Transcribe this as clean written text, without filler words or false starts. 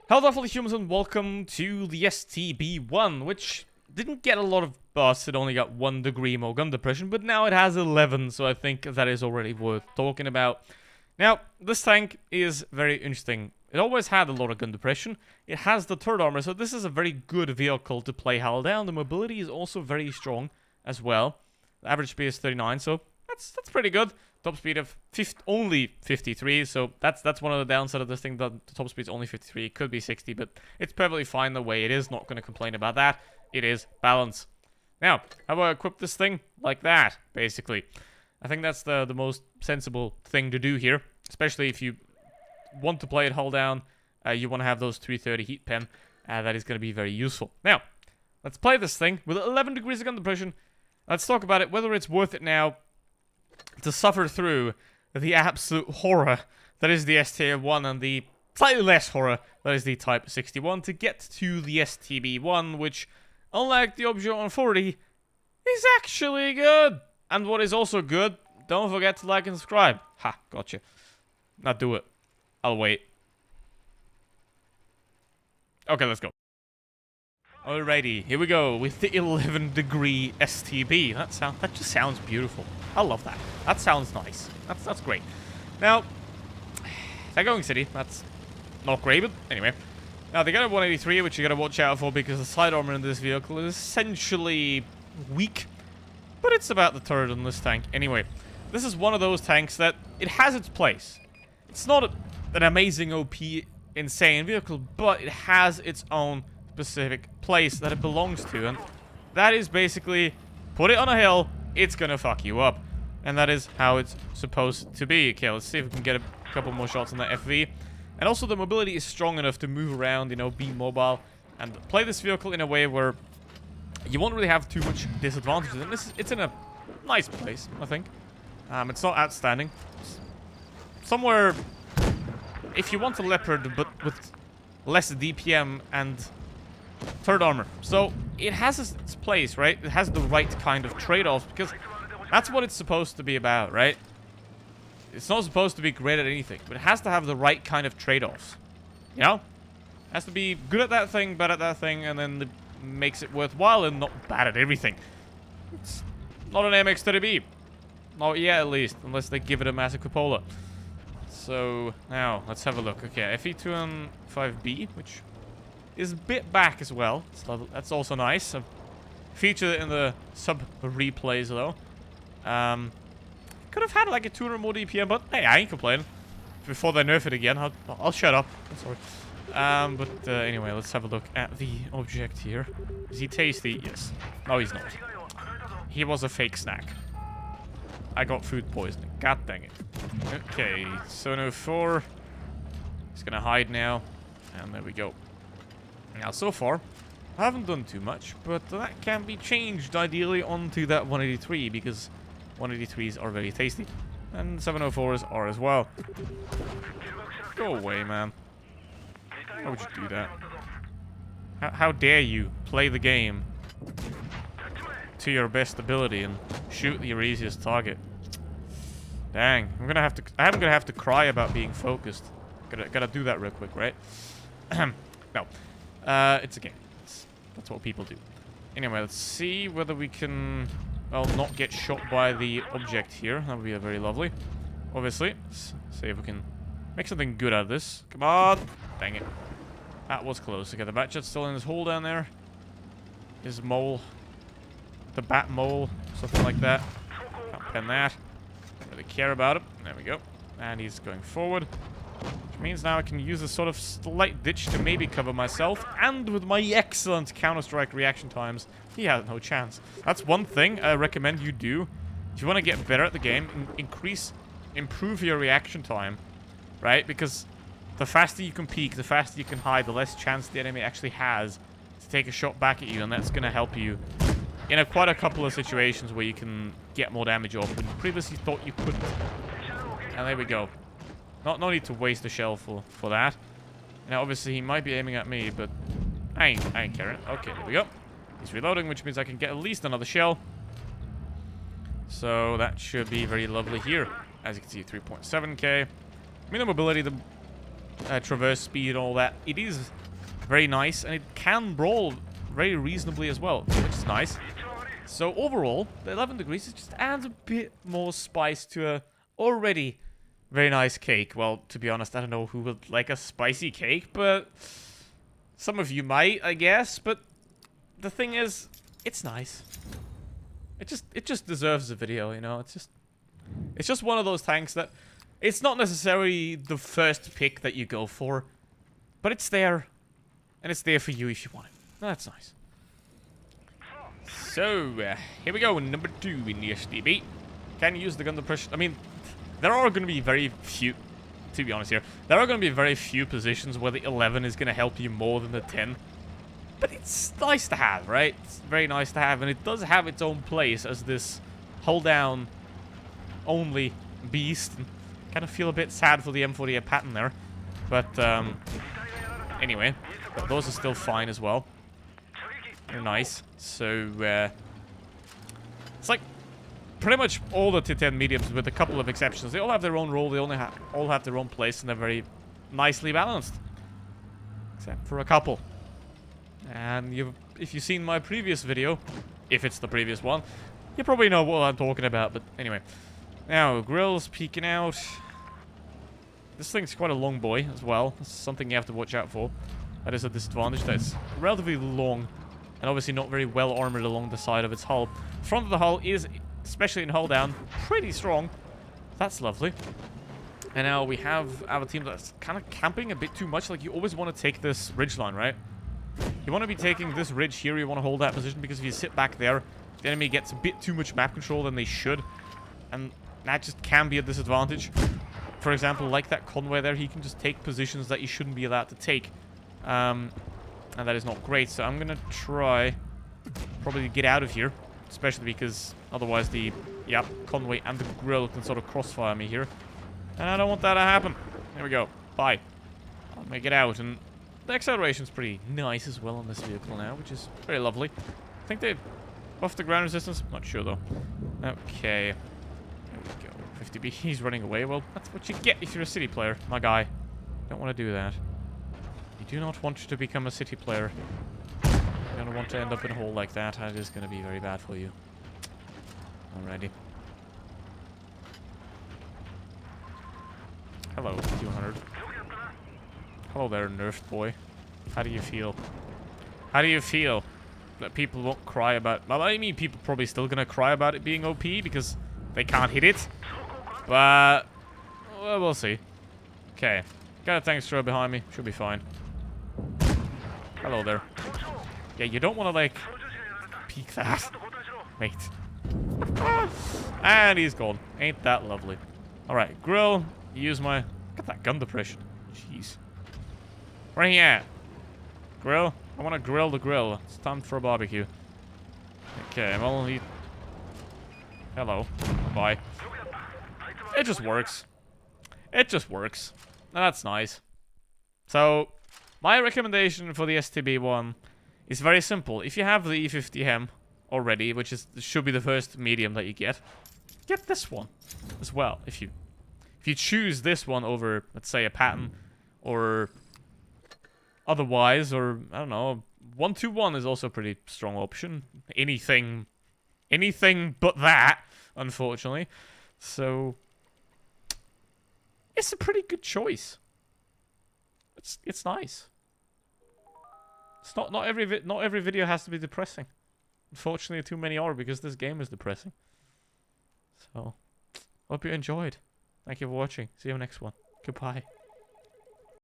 Hello there, fellow humans, and welcome to the STB-1, which didn't get a lot of buzz. It only got 1 degree more gun depression, but now it has 11, so I think that is already worth talking about. Now, this tank is very interesting. It always had a lot of gun depression. It has the third armor, so this is a very good vehicle to play hull down. The mobility is also very strong as well. The average speed is 39, so that's pretty good. Top speed of only 53, so that's one of the downside of this thing. The top speed is only 53. It could be 60, but it's perfectly fine the way it is. Not going to complain about that. It is balance. Now, how about I equip this thing like that, basically? I think that's the most sensible thing to do here, especially if you want to play it hull down. You want to have those 330 heat pen. That is going to be very useful. Now, let's play this thing with 11 degrees of gun depression. Let's talk about it, whether it's worth it now to suffer through the absolute horror that is the STB-1 and the slightly less horror that is the Type 61 to get to the STB-1, which, unlike the Object 140, is actually good. And what is also good, don't forget to like and subscribe. Ha, gotcha. Now do it. I'll wait. Okay, let's go. Alrighty, here we go with the 11 degree STB. That just sounds beautiful. I love that. That sounds nice. That's great. Now, they're going city. That's not great, but anyway. Now they got a 183, which you gotta watch out for because the side armor in this vehicle is essentially weak, but it's about the third on this tank. Anyway, this is one of those tanks that it has its place. It's not an amazing OP, insane vehicle, but it has its own specific place that it belongs to, and that is basically put it on a hill, it's gonna fuck you up, and that is how it's supposed to be. Okay, let's see if we can get a couple more shots on that FV. And also the mobility is strong enough to move around, you know, be mobile, and play this vehicle in a way where you won't really have too much disadvantages. And it's in a nice place, I think. It's not outstanding. It's somewhere, if you want a Leopard, but with less DPM and third armor. So it has its place, right? It has the right kind of trade-offs, because that's what it's supposed to be about, right? It's not supposed to be great at anything, but it has to have the right kind of trade-offs. You know? It has to be good at that thing, bad at that thing, and then it makes it worthwhile and not bad at everything. It's not an MX-30B. Not yet, at least, unless they give it a massive cupola. So, now, let's have a look. Okay, FE215B, which is a bit back as well. So that's also nice. I've featured it in the sub replays though. Could have had like a 200 more DPM, but hey, I ain't complaining. Before they nerf it again, I'll shut up. I'm sorry. But anyway, let's have a look at the object here. Is he tasty? Yes. No, he's not. He was a fake snack. I got food poisoning. God dang it. Okay, Sono 4. He's gonna hide now. And there we go. Now, so far, I haven't done too much, but that can be changed ideally onto that 183, because 183s are very tasty, and 704s are as well. Go away, man. Why would you do that? How dare you play the game to your best ability and shoot your easiest target? Dang, I'm gonna have to cry about being focused. Gotta do that real quick, right? No. It's a game. That's what people do. Anyway, let's see whether we can, well, not get shot by the object here. That would be very lovely. Obviously. Let's see if we can make something good out of this. Come on! Dang it. That was close. Okay, the Batchat's still in his hole down there. His mole. The bat mole. Something like that. Can't pen that. Don't really care about it. There we go. And he's going forward. Which means now I can use a sort of slight ditch to maybe cover myself, and with my excellent Counter-Strike reaction times, he has no chance. That's one thing I recommend you do. If you want to get better at the game, improve your reaction time, right? Because the faster you can peek, the faster you can hide, the less chance the enemy actually has to take a shot back at you, and that's going to help you in quite a couple of situations where you can get more damage off when you previously thought you couldn't. And there we go. No need to waste a shell for that. Now, obviously, he might be aiming at me, but I ain't caring. Okay, there we go. He's reloading, which means I can get at least another shell. So that should be very lovely here. As you can see, 3.7k. I mean, the mobility, traverse speed and all that. It is very nice, and it can brawl very reasonably as well, which is nice. So overall, the 11 degrees just adds a bit more spice to a already very nice cake. Well, to be honest, I don't know who would like a spicy cake, but some of you might, I guess. But the thing is, it's nice. It just deserves a video, you know. It's just one of those tanks that it's not necessarily the first pick that you go for, but it's there, and it's there for you if you want it. That's nice. So, here we go, number 2 in the STB. Can you use the gun to push? I mean, there are going to be very few, to be honest here, there are going to be very few positions where the 11 is going to help you more than the 10. But it's nice to have, right? It's very nice to have, and it does have its own place as this hold down only beast. And kind of feel a bit sad for the M48 pattern there. But, anyway, those are still fine as well. They're nice. So, it's like pretty much all the T10 mediums, with a couple of exceptions. They all have their own role. They all have their own place, and they're very nicely balanced, except for a couple. And if you've seen my previous video, if it's the previous one, you probably know what I'm talking about. But anyway, now grill's peeking out. This thing's quite a long boy as well. That's something you have to watch out for. That is a disadvantage. That's relatively long. And obviously not very well armored along the side of its hull. Front of the hull is, especially in hull down, pretty strong. That's lovely. And now we have our team that's kind of camping a bit too much. Like, you always want to take this ridgeline, right? You want to be taking this ridge here. You want to hold that position, because if you sit back there, the enemy gets a bit too much map control than they should. And that just can be a disadvantage. For example, like that convoy there, he can just take positions that you shouldn't be allowed to take. And that is not great, so I'm gonna try probably to get out of here, especially because otherwise the convoy and the grill can sort of crossfire me here, and I don't want that to happen. There we go. Bye. I'll make it out, and the acceleration's pretty nice as well on this vehicle now, which is very lovely. I think they buffed the ground resistance. Not sure though. Okay. There we go. 50B. He's running away. Well, that's what you get if you're a city player, my guy. Don't want to do that. You do not want to become a city player. You don't want to end up in a hole like that. That is going to be very bad for you. Alrighty. Hello, 200. Hello there, nerfed boy. How do you feel? How do you feel that people won't cry about... Well, I mean, people probably still going to cry about it being OP because they can't hit it. But... well, we'll see. Okay. Got a tank destroyer behind me. Should be fine. Hello there. Yeah, you don't want to, like, peek that. Mate. And he's gone. Ain't that lovely. Alright, grill. Use my... look at that gun depression. Jeez. Where he at? Grill? I want to grill the grill. It's time for a barbecue. Okay, well, he... hello. Bye. It just works. It just works. And that's nice. So... my recommendation for the STB1 is very simple. If you have the E50M already, which should be the first medium that you get this one as well. If you choose this one over, let's say, a Patton or otherwise, or I don't know, 121 is also a pretty strong option. Anything but that, unfortunately. So it's a pretty good choice. It's nice. It's not every video has to be depressing. Unfortunately, too many are, because this game is depressing. So, hope you enjoyed. Thank you for watching. See you next one. Goodbye.